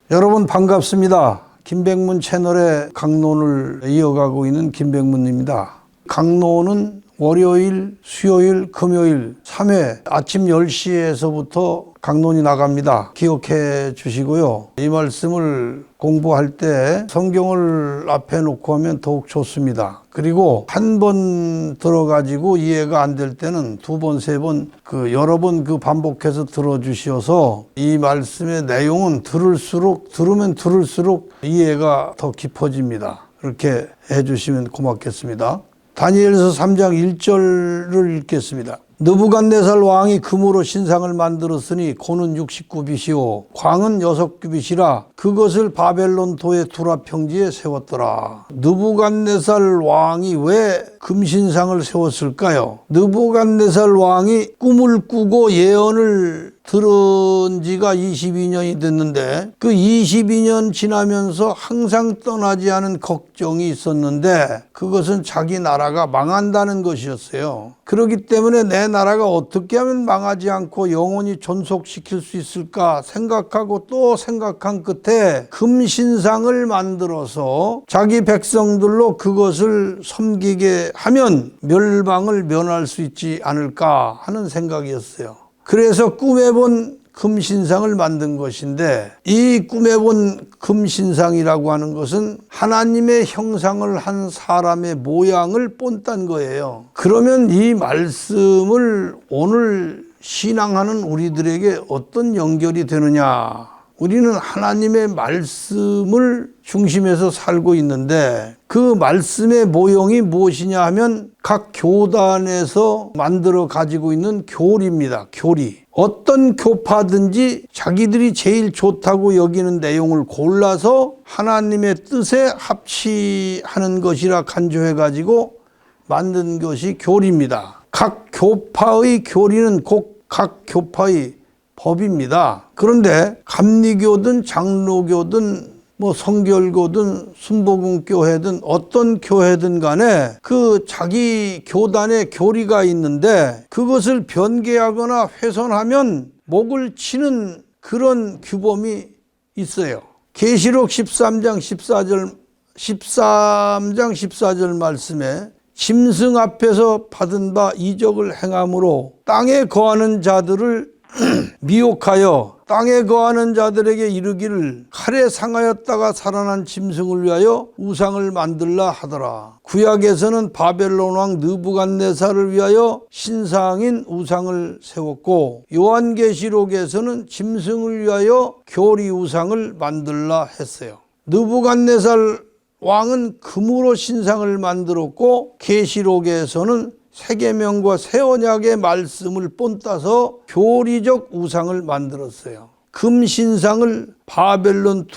여러분 반갑습니다. 김백문 채널의 강론을 이어가고 있는 김백문입니다. 강론은 월요일, 수요일, 금요일 3회 아침 10시에서부터 강론이 나갑니다. 기억해 주시고요. 이 말씀을 공부할 때 성경을 앞에 놓고 하면 더욱 좋습니다. 그리고 한 번 들어가지고 이해가 안 될 때는 두 번, 세 번, 여러 번 반복해서 들어주셔서 이 말씀의 내용은 들으면 들을수록 이해가 더 깊어집니다. 그렇게 해주시면 고맙겠습니다. 다니엘서 3장 1절을 읽겠습니다. 느부갓네살 왕이 금으로 신상을 만들었으니 고는 69빗이요 광은 6규빗이라 그것을 바벨론 도의 두라 평지에 세웠더라. 느부갓네살 왕이 왜 금신상을 세웠을까요? 느부갓네살 왕이 꿈을 꾸고 예언을 들은 지가 22년이 됐는데 그 22년 지나면서 항상 떠나지 않은 걱정이 있었는데 그것은 자기 나라가 망한다는 것이었어요. 그렇기 때문에 내 나라가 어떻게 하면 망하지 않고 영원히 존속시킬 수 있을까 생각하고 또 생각한 끝에 금신상을 만들어서 자기 백성들로 그것을 섬기게 하면 멸망을 면할 수 있지 않을까 하는 생각이었어요. 그래서 꿈에 본 금신상을 만든 것인데 이 꿈에 본 금신상이라고 하는 것은 하나님의 형상을 한 사람의 모양을 본딴 거예요. 그러면 이 말씀을 오늘 신앙하는 우리들에게 어떤 연결이 되느냐? 우리는 하나님의 말씀을 중심에서 살고 있는데 그 말씀의 모형이 무엇이냐 하면 각 교단에서 만들어 가지고 있는 교리입니다. 교리. 어떤 교파든지 자기들이 제일 좋다고 여기는 내용을 골라서 하나님의 뜻에 합치하는 것이라 간주해 가지고 만든 것이 교리입니다. 각 교파의 교리는 곧 각 교파의 법입니다. 그런데 감리교든 장로교든 성결교든 순복음교회든 어떤 교회든 간에 그 자기 교단의 교리가 있는데 그것을 변개하거나 훼손하면 목을 치는 그런 규범이 있어요. 계시록 13장 14절 말씀에 짐승 앞에서 받은 바 이적을 행함으로 땅에 거하는 자들을 미혹하여 땅에 거하는 자들에게 이르기를 칼에 상하였다가 살아난 짐승을 위하여 우상을 만들라 하더라. 구약에서는 바벨론 왕 느부갓네살을 위하여 신상인 우상을 세웠고 요한계시록에서는 짐승을 위하여 교리 우상을 만들라 했어요. 느부갓네살 왕은 금으로 신상을 만들었고 계시록에서는 세계명과 새언약의 말씀을 본따서 교리적 우상을 만들었어요. 금신상을 바벨론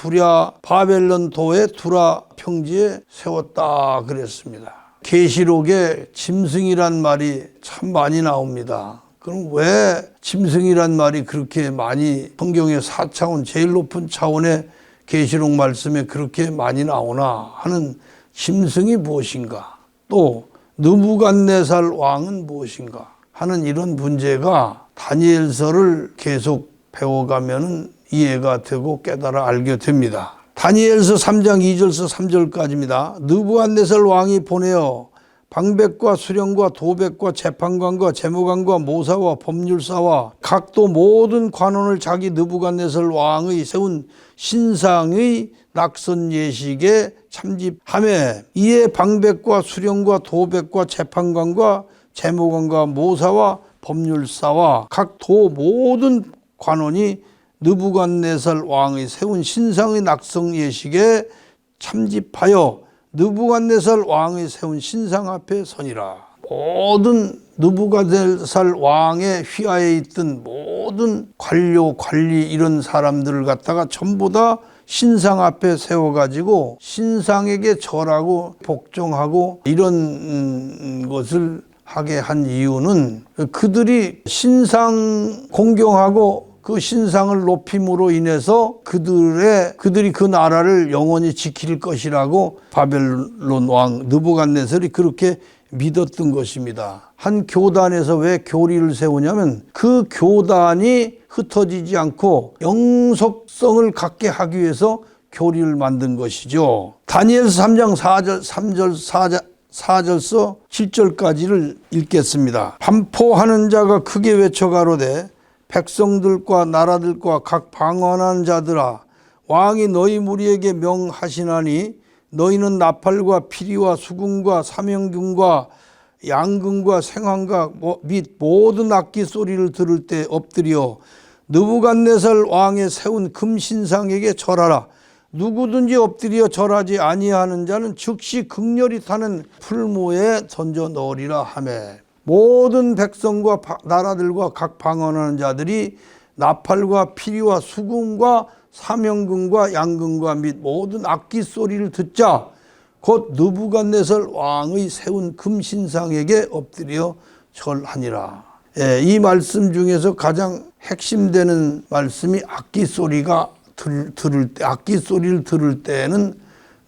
도의 두라 평지에 세웠다 그랬습니다. 계시록에 짐승이란 말이 참 많이 나옵니다. 그럼 왜 짐승이란 말이 그렇게 많이 성경의 4차원 제일 높은 차원의 계시록 말씀에 그렇게 많이 나오나 하는 짐승이 무엇인가? 또 느부갓네살 왕은 무엇인가 하는 이런 문제가 다니엘서를 계속 배워가면 이해가 되고 깨달아 알게 됩니다. 다니엘서 3장 2절서 3절까지입니다. 느부갓네살 왕이 보내어 방백과 수령과 도백과 재판관과 재무관과 모사와 법률사와 각도 모든 관원을 자기 느부갓네살 왕의 세운 신상의 낙선 예식에 참집하매 이에 방백과 수령과 도백과 재판관과 재무관과 모사와 법률사와 각 도 모든 관원이 느부갓네살 왕의 세운 신상의 낙선 예식에 참집하여 느부갓네살 왕의 세운 신상 앞에 서니라. 모든 느부갓네살 왕의 휘하에 있던 모든 관리 이런 사람들을 갖다가 전부 다 신상 앞에 세워가지고 신상에게 절하고 복종하고 이런 것을 하게 한 이유는 그들이 신상 공경하고 그 신상을 높임으로 인해서 그들이 그 나라를 영원히 지킬 것이라고 바벨론 왕 느부갓네살이 그렇게 믿었던 것입니다. 한 교단에서 왜 교리를 세우냐면 그 교단이 흩어지지 않고 영속성을 갖게 하기 위해서 교리를 만든 것이죠. 다니엘서 3장 4절서 7절까지를 읽겠습니다. 반포하는 자가 크게 외쳐 가로되 백성들과 나라들과 각 방언하는 자들아, 왕이 너희 무리에게 명하시나니 너희는 나팔과 피리와 수금과 사명금과 양금과 생황과 및 모든 악기 소리를 들을 때 엎드려 느부갓네살 왕의 세운 금신상에게 절하라. 누구든지 엎드려 절하지 아니하는 자는 즉시 극렬히 타는 풀무에 던져 넣으리라 하매, 모든 백성과 나라들과 각 방언하는 자들이 나팔과 피리와 수금과 사명금과 양금과 및 모든 악기 소리를 듣자 곧 느부갓네살 왕의 세운 금신상에게 엎드려 절하니라. 이 말씀 중에서 가장 핵심되는 말씀이 악기 소리를 들을 때에는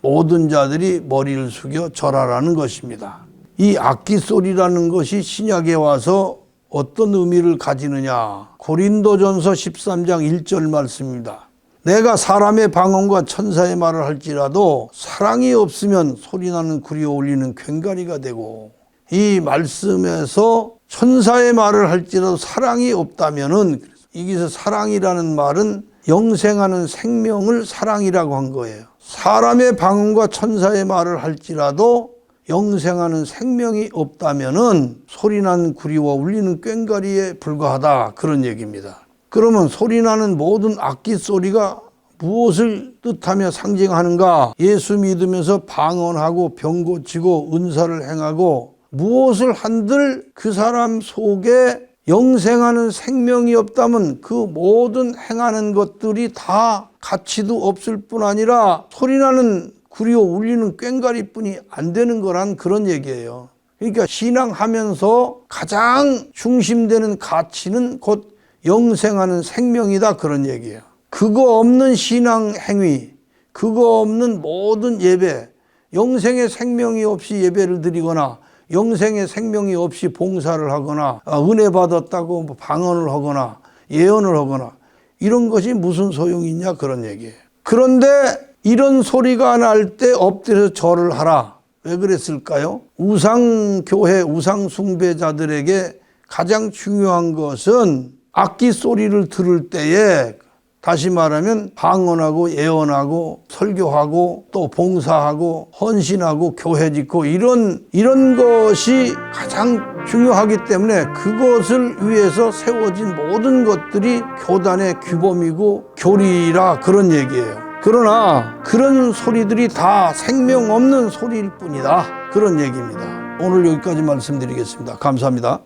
모든 자들이 머리를 숙여 절하라는 것입니다. 이 악기 소리라는 것이 신약에 와서 어떤 의미를 가지느냐. 고린도전서 13장 1절 말씀입니다. 내가 사람의 방언과 천사의 말을 할지라도 사랑이 없으면 소리나는 구리에 울리는 괭가리가 되고, 이 말씀에서 천사의 말을 할지라도 사랑이 없다면은, 여기서 사랑이라는 말은 영생하는 생명을 사랑이라고 한 거예요. 사람의 방언과 천사의 말을 할지라도 영생하는 생명이 없다면은 소리나는 구리와 울리는 괭가리에 불과하다, 그런 얘기입니다. 그러면 소리나는 모든 악기 소리가 무엇을 뜻하며 상징하는가? 예수 믿으면서 방언하고 병 고치고 은사를 행하고 무엇을 한들 그 사람 속에 영생하는 생명이 없다면 그 모든 행하는 것들이 다 가치도 없을 뿐 아니라 소리나는 구리와 울리는 괭가리뿐이 안 되는 거란 그런 얘기예요. 그러니까 신앙하면서 가장 중심되는 가치는 곧 영생하는 생명이다, 그런 얘기예요. 그거 없는 신앙 행위, 그거 없는 모든 예배, 영생의 생명이 없이 예배를 드리거나 영생의 생명이 없이 봉사를 하거나 은혜 받았다고 방언을 하거나 예언을 하거나 이런 것이 무슨 소용이 있냐, 그런 얘기예요. 그런데 이런 소리가 날 때 엎드려서 절을 하라. 왜 그랬을까요? 우상교회, 우상숭배자들에게 가장 중요한 것은 악기 소리를 들을 때에, 다시 말하면 방언하고 예언하고 설교하고 또 봉사하고 헌신하고 교회 짓고 이런 것이 가장 중요하기 때문에 그것을 위해서 세워진 모든 것들이 교단의 규범이고 교리라, 그런 얘기예요. 그러나 그런 소리들이 다 생명 없는 소리일 뿐이다, 그런 얘기입니다. 오늘 여기까지 말씀드리겠습니다. 감사합니다.